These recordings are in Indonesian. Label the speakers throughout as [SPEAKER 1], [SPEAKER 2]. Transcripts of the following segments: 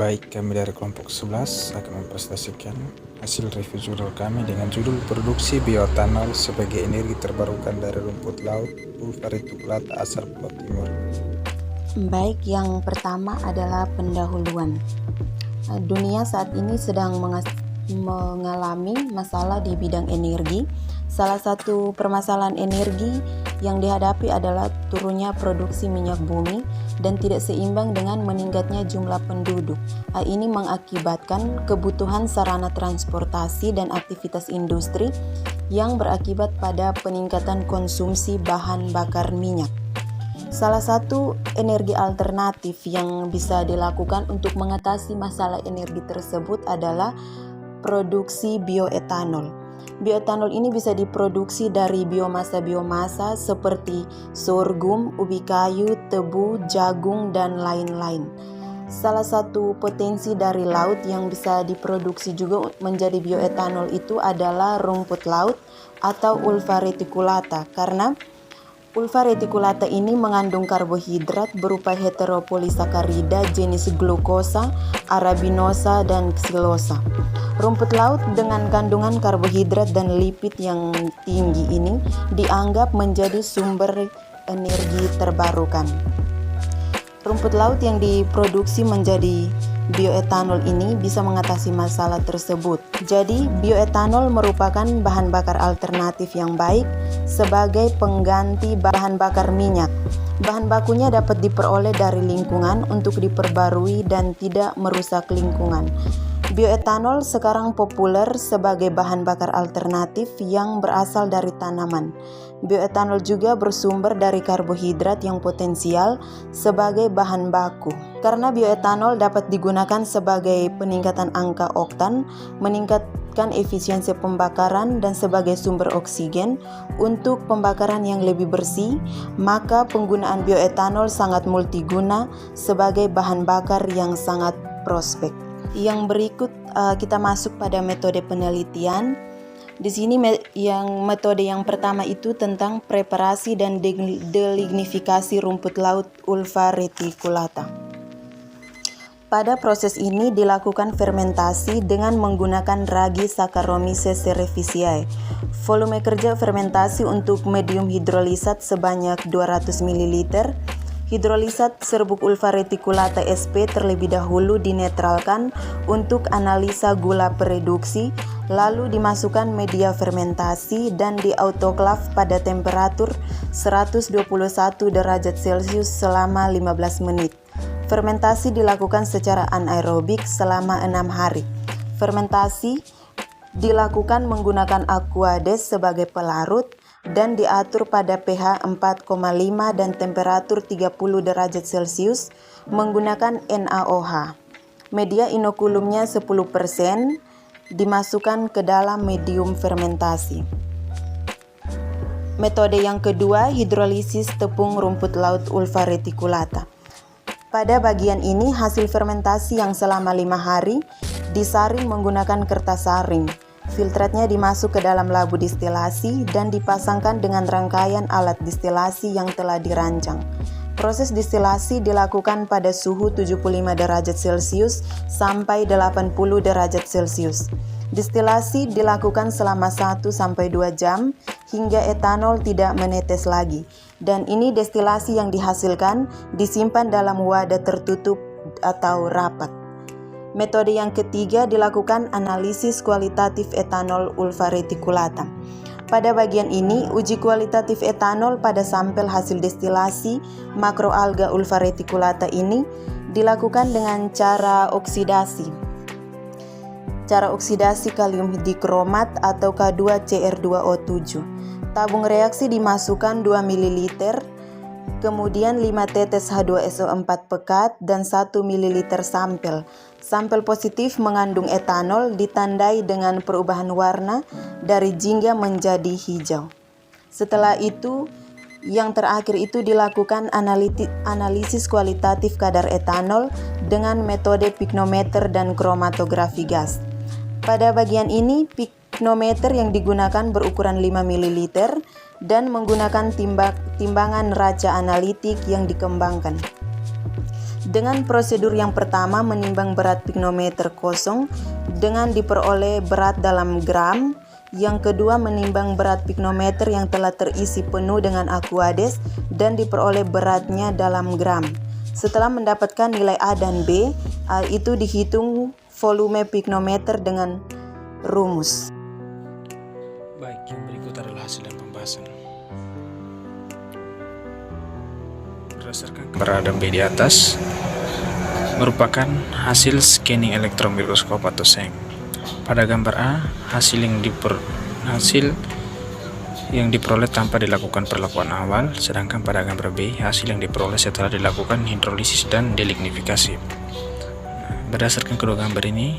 [SPEAKER 1] Baik, kami dari kelompok 11 akan mempresentasikan hasil review judul kami dengan judul Produksi Bioetanol sebagai Energi Terbarukan dari Rumput Laut Ulva reticulata asal Pulau Timur.
[SPEAKER 2] Baik, yang pertama adalah pendahuluan. Dunia saat ini sedang mengalami masalah di bidang energi. Salah satu permasalahan energi yang dihadapi adalah turunnya produksi minyak bumi dan tidak seimbang dengan meningkatnya jumlah penduduk. Hal ini mengakibatkan kebutuhan sarana transportasi dan aktivitas industri yang berakibat pada peningkatan konsumsi bahan bakar minyak. Salah satu energi alternatif yang bisa dilakukan untuk mengatasi masalah energi tersebut adalah produksi bioetanol. Bioetanol ini bisa diproduksi dari biomasa-biomasa seperti sorghum, ubi kayu, tebu, jagung, dan lain-lain. Salah satu potensi dari laut yang bisa diproduksi juga menjadi bioetanol itu adalah rumput laut atau Ulva reticulata, karena Ulva reticulata ini mengandung karbohidrat berupa heteropolisakarida jenis glukosa, arabinosa, dan ksilosa. Rumput laut dengan kandungan karbohidrat dan lipid yang tinggi ini dianggap menjadi sumber energi terbarukan. Rumput laut yang diproduksi menjadi bioetanol ini bisa mengatasi masalah tersebut. Jadi, bioetanol merupakan bahan bakar alternatif yang baik sebagai pengganti bahan bakar minyak. Bahan bakunya dapat diperoleh dari lingkungan untuk diperbarui dan tidak merusak lingkungan. Bioetanol sekarang populer sebagai bahan bakar alternatif yang berasal dari tanaman. Bioetanol juga bersumber dari karbohidrat yang potensial sebagai bahan baku. Karena bioetanol dapat digunakan sebagai peningkatan angka oktan, meningkatkan efisiensi pembakaran, dan sebagai sumber oksigen untuk pembakaran yang lebih bersih, maka penggunaan bioetanol sangat multiguna sebagai bahan bakar yang sangat prospek. Yang berikut kita masuk pada metode penelitian. Di sini metode yang pertama itu tentang preparasi dan delignifikasi rumput laut Ulva reticulata. Pada proses ini dilakukan fermentasi dengan menggunakan ragi Saccharomyces cerevisiae. Volume kerja fermentasi untuk medium hidrolisat sebanyak 200 ml. Hidrolisat serbuk Ulva reticulata SP terlebih dahulu dinetralkan untuk analisa gula pereduksi, lalu dimasukkan media fermentasi dan diautoklav pada temperatur 121 derajat Celcius selama 15 menit. Fermentasi dilakukan secara anaerobik selama 6 hari. Fermentasi dilakukan menggunakan aquades sebagai pelarut dan diatur pada pH 4,5 dan temperatur 30 derajat Celcius menggunakan NaOH. Media inokulumnya 10% dimasukkan ke dalam medium fermentasi. Metode yang kedua, hidrolisis tepung rumput laut Ulva reticulata. Pada bagian ini hasil fermentasi yang selama 5 hari disaring menggunakan kertas saring. Filtratnya dimasuk ke dalam labu distilasi dan dipasangkan dengan rangkaian alat distilasi yang telah dirancang. Proses distilasi dilakukan pada suhu 75 derajat Celcius sampai 80 derajat Celcius. Distilasi dilakukan selama 1-2 jam hingga etanol tidak menetes lagi. Dan ini destilasi yang dihasilkan disimpan dalam wadah tertutup atau rapat. Metode yang ketiga dilakukan analisis kualitatif etanol Ulva reticulata. Pada bagian ini, uji kualitatif etanol pada sampel hasil destilasi makroalga Ulva reticulata ini dilakukan dengan cara oksidasi. Cara oksidasi kalium dikromat atau K2CR2O7. Tabung reaksi dimasukkan 2 ml, kemudian 5 tetes H2SO4 pekat dan 1 ml sampel. Sampel positif mengandung etanol ditandai dengan perubahan warna dari jingga menjadi hijau. Setelah itu, yang terakhir itu dilakukan analisis kualitatif kadar etanol dengan metode piknometer dan kromatografi gas. Pada bagian ini, piknometer yang digunakan berukuran 5 ml dan menggunakan timbangan raca analitik yang dikembangkan. Dengan prosedur yang pertama menimbang berat pignometer kosong dengan diperoleh berat dalam gram. Yang kedua menimbang berat pignometer yang telah terisi penuh dengan aquades dan diperoleh beratnya dalam gram. Setelah mendapatkan nilai A dan B, itu dihitung volume pignometer dengan rumus.
[SPEAKER 1] Baik, yang berikut adalah hasil dan pembahasan. Berdasarkan gambar A dan B di atas, merupakan hasil scanning elektron mikroskop atau SEM. Pada gambar A, hasil yang diperoleh tanpa dilakukan perlakuan awal, sedangkan pada gambar B, hasil yang diperoleh setelah dilakukan hidrolisis dan delignifikasi. Berdasarkan kedua gambar ini,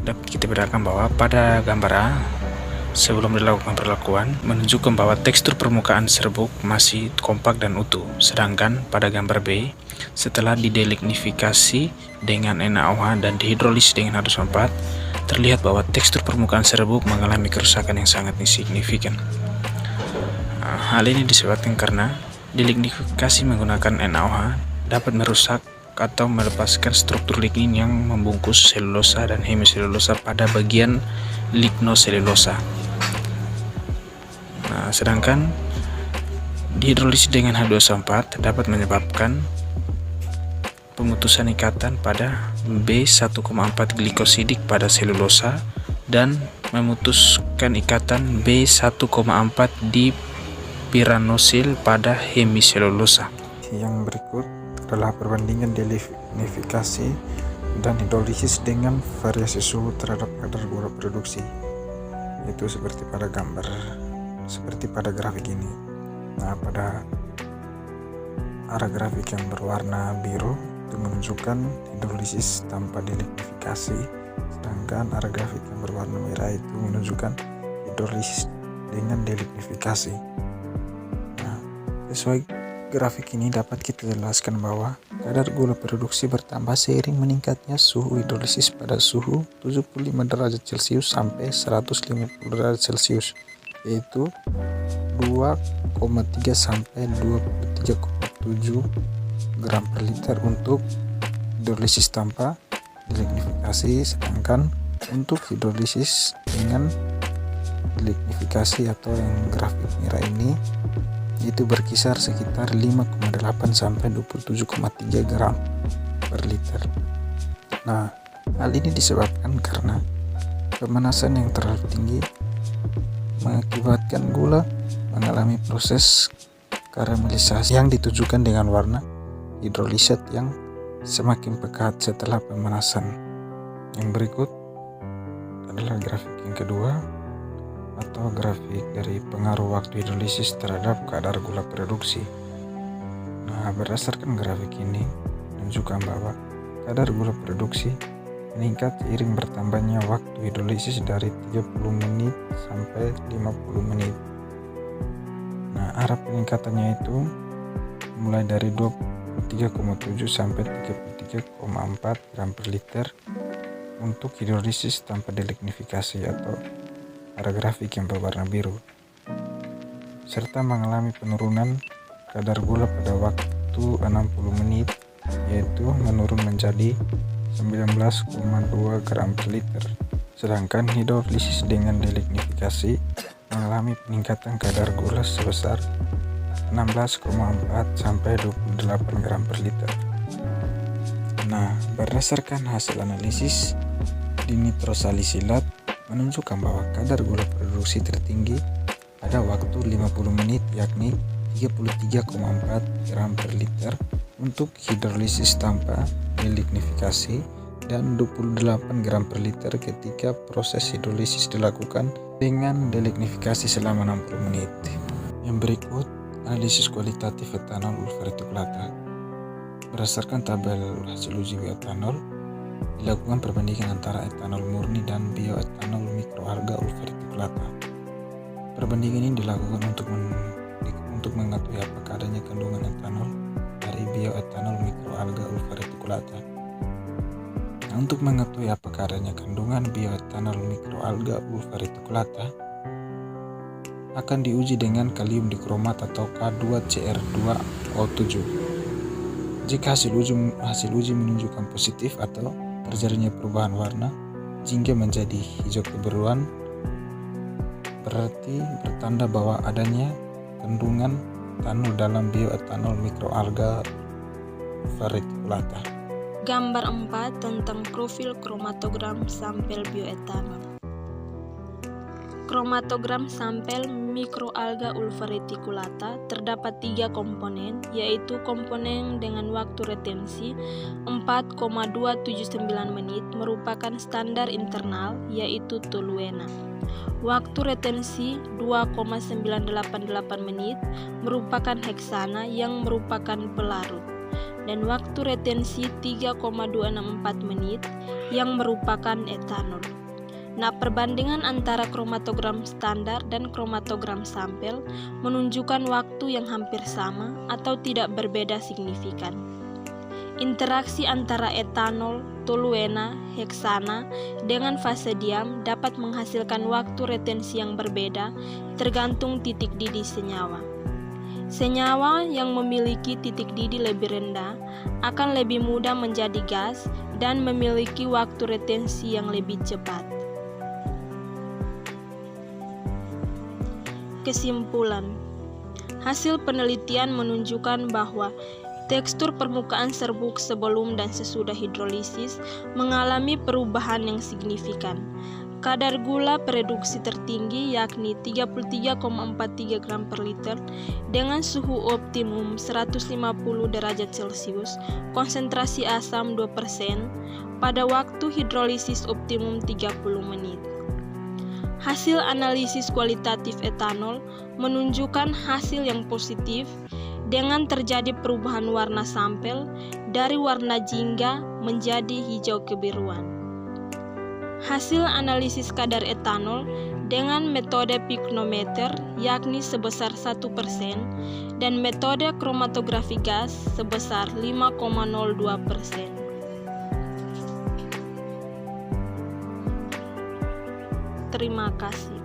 [SPEAKER 1] dapat kita bedakan bahwa pada gambar A, sebelum dilakukan perlakuan, menunjukkan bahwa tekstur permukaan serbuk masih kompak dan utuh, sedangkan pada gambar B, setelah didelignifikasi dengan NaOH dan dihidrolisis dengan H2O4, terlihat bahwa tekstur permukaan serbuk mengalami kerusakan yang sangat signifikan. Hal ini disebabkan karena delignifikasi menggunakan NaOH dapat merusak atau melepaskan struktur lignin yang membungkus selulosa dan hemiselulosa pada bagian lignoselulosa. Sedangkan dihidrolisis dengan H2SO4 dapat menyebabkan pemutusan ikatan pada B1,4 glikosidik pada selulosa dan memutuskan ikatan B1,4 di piranosil pada hemiselulosa. Yang berikut adalah perbandingan delignifikasi dan hidrolisis dengan variasi suhu terhadap kadar gula produksi, itu seperti pada grafik ini. Pada arah grafik yang berwarna biru itu menunjukkan hidrolisis tanpa delignifikasi, sedangkan arah grafik yang berwarna merah itu menunjukkan hidrolisis dengan delignifikasi. Sesuai grafik ini dapat kita jelaskan bahwa kadar gula produksi bertambah seiring meningkatnya suhu hidrolisis pada suhu 75 derajat Celcius sampai 150 derajat Celcius, yaitu 2,3 sampai 23,7 gram per liter untuk hidrolisis tanpa delignifikasi, sedangkan untuk hidrolisis dengan delignifikasi atau yang grafik merah ini itu berkisar sekitar 5,8 sampai 27,3 gram per liter. Hal ini disebabkan karena pemanasan yang terlalu tinggi mengakibatkan gula mengalami proses karamelisasi yang ditujukan dengan warna hidrolisat yang semakin pekat setelah pemanasan. Yang berikut adalah grafik yang kedua atau grafik dari pengaruh waktu hidrolisis terhadap kadar gula produksi. Berdasarkan grafik ini menunjukkan bahwa kadar gula produksi meningkat seiring bertambahnya waktu hidrolisis dari 30 menit sampai 50 menit. Arah peningkatannya itu mulai dari 23,7 sampai 33,4 gram per liter untuk hidrolisis tanpa delignifikasi atau pada grafik yang berwarna biru, serta mengalami penurunan kadar gula pada waktu 60 menit, yaitu menurun menjadi 19,2 gram per liter. Sedangkan hidrolisis dengan delignifikasi mengalami peningkatan kadar gula sebesar 16,4 sampai 28 gram per liter. Berdasarkan hasil analisis dinitrosalisilat menunjukkan bahwa kadar gula produksi tertinggi pada waktu 50 menit yakni 33,4 gram per liter untuk hidrolisis tanpa delignifikasi dan 28 gram per liter ketika proses hidrolisis dilakukan dengan delignifikasi selama 60 menit. Yang berikut analisis kualitatif etanol ulfaretikulata. Berdasarkan tabel hasil uji bioetanol, dilakukan perbandingan antara etanol murni dan bioetanol mikroalga ulfaretikulata. Perbandingan ini dilakukan untuk mengetahui apakah adanya kandungan etanol dari bioetanol mikroalga ulfaretikulata. Untuk mengetahui apakah adanya kandungan bioetanol mikroalga ulfaretikulata akan diuji dengan kalium dikromat atau K2CR2O7. Jika hasil uji menunjukkan positif atau terjadinya perubahan warna, jingga menjadi hijau kebiruan, berarti bertanda bahwa adanya kandungan etanol dalam bioetanol mikroalga verticulata.
[SPEAKER 3] Gambar 4 tentang profil kromatogram sampel bioetanol. Kromatogram sampel mikroalga ulfareticulata terdapat 3 komponen, yaitu komponen dengan waktu retensi 4,279 menit merupakan standar internal, yaitu toluena. Waktu retensi 2,988 menit merupakan heksana yang merupakan pelarut, dan waktu retensi 3,264 menit yang merupakan etanol. Nah, perbandingan antara kromatogram standar dan kromatogram sampel menunjukkan waktu yang hampir sama atau tidak berbeda signifikan. Interaksi antara etanol, toluena, heksana dengan fase diam dapat menghasilkan waktu retensi yang berbeda tergantung titik didih senyawa. Senyawa yang memiliki titik didih lebih rendah akan lebih mudah menjadi gas dan memiliki waktu retensi yang lebih cepat. Kesimpulan, hasil penelitian menunjukkan bahwa tekstur permukaan serbuk sebelum dan sesudah hidrolisis mengalami perubahan yang signifikan. Kadar gula pereduksi tertinggi yakni 33,43 gram per liter dengan suhu optimum 150 derajat Celcius, konsentrasi asam 2% pada waktu hidrolisis optimum 30 menit. Hasil analisis kualitatif etanol menunjukkan hasil yang positif dengan terjadi perubahan warna sampel dari warna jingga menjadi hijau kebiruan. Hasil analisis kadar etanol dengan metode piknometer yakni sebesar 1% dan metode kromatografi gas sebesar 5,02%. Terima kasih.